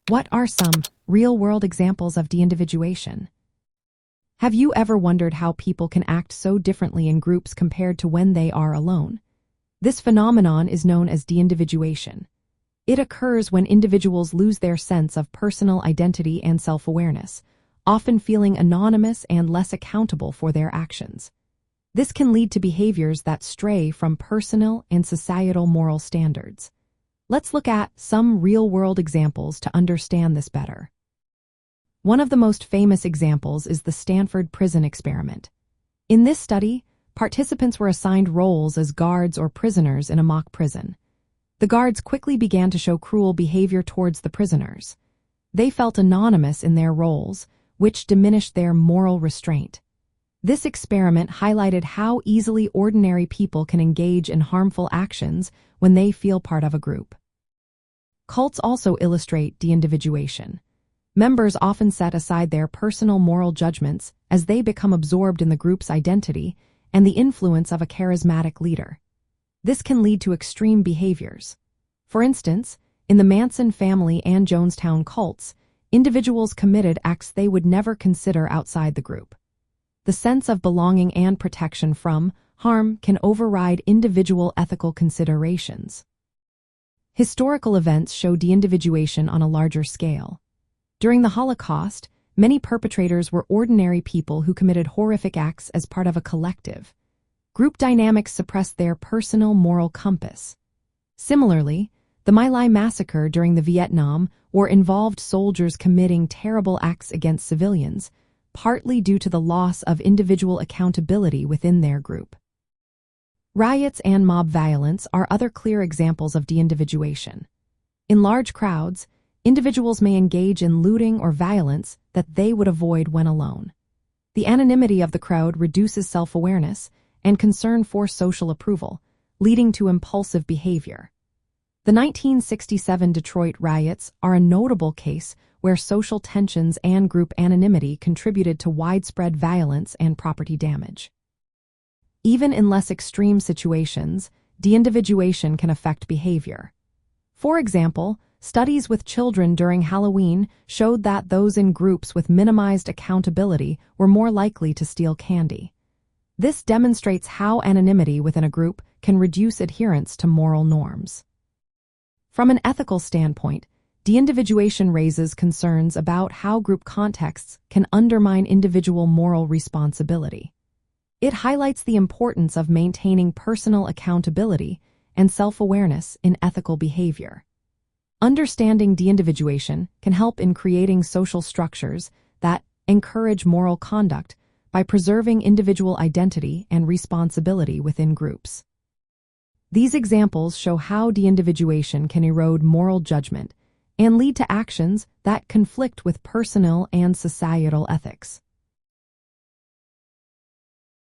What are some real-world examples of deindividuation? Have you ever wondered how people can act so differently in groups compared to when they are alone? This phenomenon is known as deindividuation. It occurs when individuals lose their sense of personal identity and self-awareness, often feeling anonymous and less accountable for their actions. This can lead to behaviors that stray from personal and societal moral standards. Let's look at some real-world examples to understand this better. One of the most famous examples is the Stanford Prison Experiment. In this study, participants were assigned roles as guards or prisoners in a mock prison. The guards quickly began to show cruel behavior towards the prisoners. They felt anonymous in their roles, which diminished their moral restraint. This experiment highlighted how easily ordinary people can engage in harmful actions when they feel part of a group. Cults also illustrate deindividuation. Members often set aside their personal moral judgments as they become absorbed in the group's identity and the influence of a charismatic leader. This can lead to extreme behaviors. For instance, in the Manson family and Jonestown cults, individuals committed acts they would never consider outside the group. The sense of belonging and protection from harm can override individual ethical considerations. Historical events show deindividuation on a larger scale. During the Holocaust, many perpetrators were ordinary people who committed horrific acts as part of a collective. Group dynamics suppressed their personal moral compass. Similarly, the My Lai Massacre during the Vietnam War involved soldiers committing terrible acts against civilians, partly due to the loss of individual accountability within their group. Riots and mob violence are other clear examples of deindividuation. In large crowds, individuals may engage in looting or violence that they would avoid when alone. The anonymity of the crowd reduces self-awareness and concern for social approval, leading to impulsive behavior. The 1967 Detroit riots are a notable case where social tensions and group anonymity contributed to widespread violence and property damage. Even in less extreme situations, deindividuation can affect behavior. For example, studies with children during Halloween showed that those in groups with minimized accountability were more likely to steal candy. This demonstrates how anonymity within a group can reduce adherence to moral norms. From an ethical standpoint, deindividuation raises concerns about how group contexts can undermine individual moral responsibility. It highlights the importance of maintaining personal accountability and self-awareness in ethical behavior. Understanding deindividuation can help in creating social structures that encourage moral conduct by preserving individual identity and responsibility within groups. These examples show how deindividuation can erode moral judgment and lead to actions that conflict with personal and societal ethics.